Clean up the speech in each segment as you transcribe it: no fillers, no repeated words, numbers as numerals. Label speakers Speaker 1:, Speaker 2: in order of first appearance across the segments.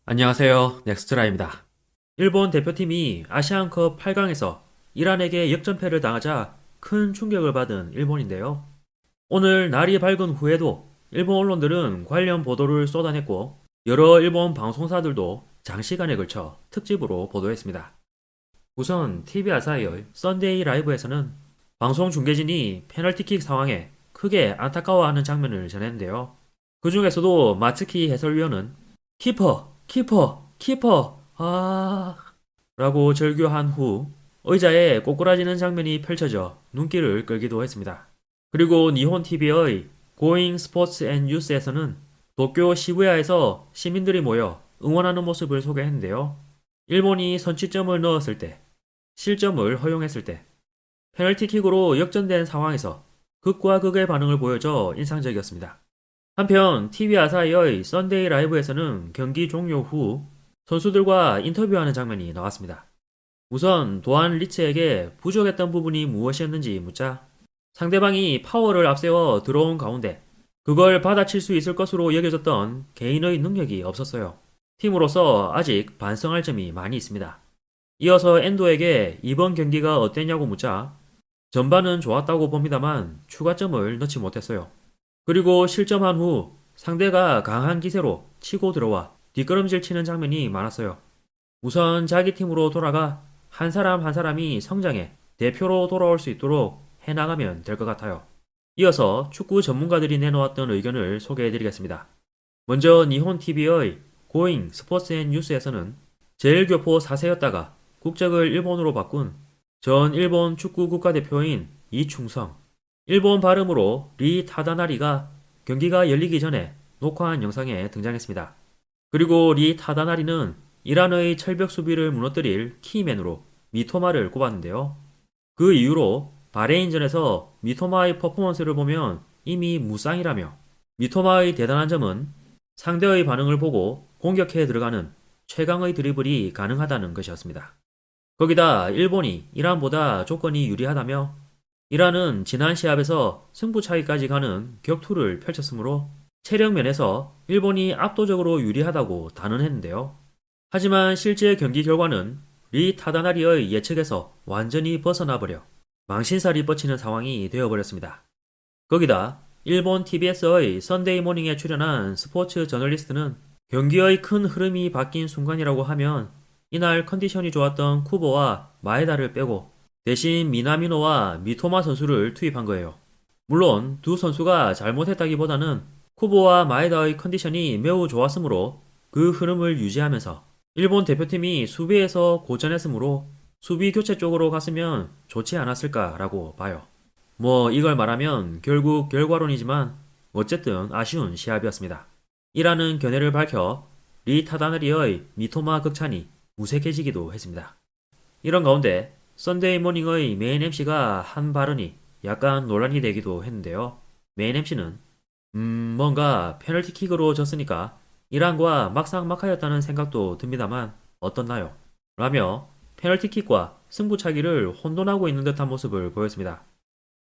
Speaker 1: 안녕하세요. 넥스트라입니다. 일본 대표팀이 아시안컵 8강에서 이란에게 역전패를 당하자 큰 충격을 받은 일본인데요. 오늘 날이 밝은 후에도 일본 언론들은 관련 보도를 쏟아냈고 여러 일본 방송사들도 장시간에 걸쳐 특집으로 보도했습니다. 우선 TV 아사히의 썬데이 라이브에서는 방송 중계진이 페널티킥 상황에 크게 안타까워하는 장면을 전했는데요. 그 중에서도 마츠키 해설위원은 키퍼, 라고 절규한 후 의자에 꼬꾸라지는 장면이 펼쳐져 눈길을 끌기도 했습니다. 그리고 니혼TV의 고잉 스포츠 앤 뉴스에서는 도쿄 시부야에서 시민들이 모여 응원하는 모습을 소개했는데요. 일본이 선취점을 넣었을 때, 실점을 허용했을 때, 페널티킥으로 역전된 상황에서 극과 극의 반응을 보여줘 인상적이었습니다. 한편 TV 아사히의 썬데이 라이브에서는 경기 종료 후 선수들과 인터뷰하는 장면이 나왔습니다. 우선 도안 리츠에게 부족했던 부분이 무엇이었는지 묻자 상대방이 파워를 앞세워 들어온 가운데 그걸 받아칠 수 있을 것으로 여겨졌던 개인의 능력이 없었어요. 팀으로서 아직 반성할 점이 많이 있습니다. 이어서 엔도에게 이번 경기가 어땠냐고 묻자 전반은 좋았다고 봅니다만 추가점을 넣지 못했어요. 그리고 실점한 후 상대가 강한 기세로 치고 들어와 뒷걸음질 치는 장면이 많았어요. 우선 자기 팀으로 돌아가 한 사람 한 사람이 성장해 대표로 돌아올 수 있도록 해나가면 될 것 같아요. 이어서 축구 전문가들이 내놓았던 의견을 소개해드리겠습니다. 먼저 니혼TV의 고잉 스포츠 앤 뉴스에서는 제일교포 4세였다가 국적을 일본으로 바꾼 전 일본 축구 국가대표인 이충성, 일본 발음으로 리 타다나리가 경기가 열리기 전에 녹화한 영상에 등장했습니다. 그리고 리 타다나리는 이란의 철벽 수비를 무너뜨릴 키맨으로 미토마를 꼽았는데요. 그 이후로 바레인전에서 미토마의 퍼포먼스를 보면 이미 무쌍이라며 미토마의 대단한 점은 상대의 반응을 보고 공격해 들어가는 최강의 드리블이 가능하다는 것이었습니다. 거기다 일본이 이란보다 조건이 유리하다며 이란은 지난 시합에서 승부차기까지 가는 격투를 펼쳤으므로 체력 면에서 일본이 압도적으로 유리하다고 단언했는데요. 하지만 실제 경기 결과는 리 타다나리의 예측에서 완전히 벗어나 버려 망신살이 뻗치는 상황이 되어버렸습니다. 거기다 일본 TBS의 선데이 모닝에 출연한 스포츠 저널리스트는 경기의 큰 흐름이 바뀐 순간이라고 하면 이날 컨디션이 좋았던 쿠보와 마에다를 빼고 대신 미나미노와 미토마 선수를 투입한 거예요. 물론 두 선수가 잘못했다기보다는 쿠보와 마에다의 컨디션이 매우 좋았으므로 그 흐름을 유지하면서 일본 대표팀이 수비에서 고전했으므로 수비 교체 쪽으로 갔으면 좋지 않았을까라고 봐요. 뭐 이걸 말하면 결국 결과론이지만 어쨌든 아쉬운 시합이었습니다. 이라는 견해를 밝혀 리 타다나리의 미토마 극찬이 무색해지기도 했습니다. 이런 가운데 썬데이 모닝의 메인 MC가 한 발언이 약간 논란이 되기도 했는데요. 메인 MC는 뭔가 페널티킥으로 졌으니까 이란과 막상막하였다는 생각도 듭니다만 어떻나요? 라며 페널티킥과 승부차기를 혼돈하고 있는 듯한 모습을 보였습니다.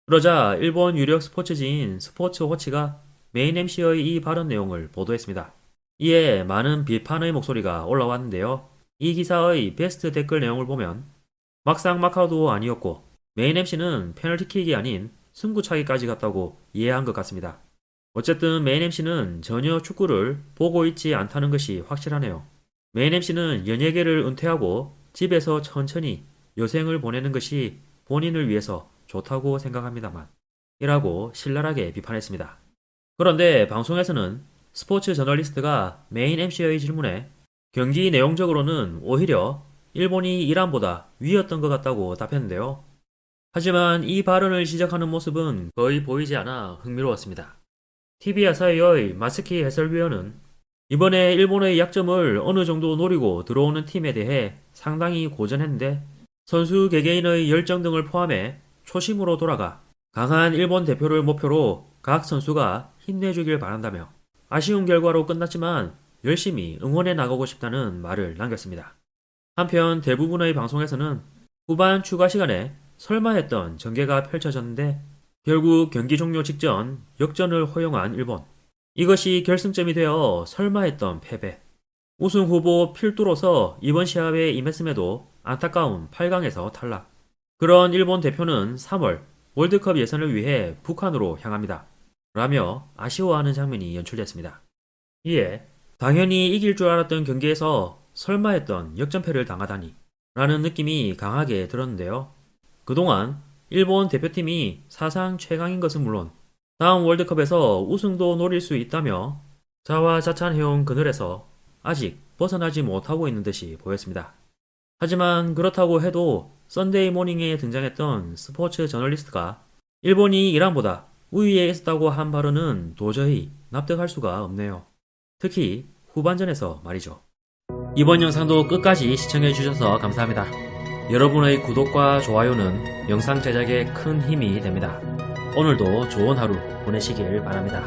Speaker 1: 그러자 일본 유력 스포츠지인 스포츠워치가 메인 MC의 이 발언 내용을 보도했습니다. 이에 많은 비판의 목소리가 올라왔는데요. 이 기사의 베스트 댓글 내용을 보면 막상막하도 아니었고 메인 MC는 페널티킥이 아닌 승부차기까지 갔다고 이해한 것 같습니다. 어쨌든 메인 MC는 전혀 축구를 보고 있지 않다는 것이 확실하네요. 메인 MC는 연예계를 은퇴하고 집에서 천천히 여생을 보내는 것이 본인을 위해서 좋다고 생각합니다만 이라고 신랄하게 비판했습니다. 그런데 방송에서는 스포츠 저널리스트가 메인 MC의 질문에 경기 내용적으로는 오히려 일본이 이란보다 위였던 것 같다고 답했는데요. 하지만 이 발언을 지적하는 모습은 거의 보이지 않아 흥미로웠습니다. TV 아사히의 마츠키 해설위원은 이번에 일본의 약점을 어느 정도 노리고 들어오는 팀에 대해 상당히 고전했는데 선수 개개인의 열정 등을 포함해 초심으로 돌아가 강한 일본 대표를 목표로 각 선수가 힘내주길 바란다며 아쉬운 결과로 끝났지만 열심히 응원해 나가고 싶다는 말을 남겼습니다. 한편 대부분의 방송에서는 후반 추가 시간에 설마 했던 전개가 펼쳐졌는데 결국 경기 종료 직전 역전을 허용한 일본. 이것이 결승점이 되어 설마 했던 패배. 우승 후보 필두로서 이번 시합에 임했음에도 안타까운 8강에서 탈락. 그런 일본 대표는 3월 월드컵 예선을 위해 북한으로 향합니다. 라며 아쉬워하는 장면이 연출됐습니다. 이에 당연히 이길 줄 알았던 경기에서 설마 했던 역전패를 당하다니 라는 느낌이 강하게 들었는데요. 그동안 일본 대표팀이 사상 최강인 것은 물론 다음 월드컵에서 우승도 노릴 수 있다며 자화자찬해온 그늘에서 아직 벗어나지 못하고 있는 듯이 보였습니다. 하지만 그렇다고 해도 썬데이 모닝에 등장했던 스포츠 저널리스트가 일본이 이란보다 우위에 있었다고 한 발언은 도저히 납득할 수가 없네요. 특히 후반전에서 말이죠. 이번 영상도 끝까지 시청해주셔서 감사합니다. 여러분의 구독과 좋아요는 영상 제작에 큰 힘이 됩니다. 오늘도 좋은 하루 보내시길 바랍니다.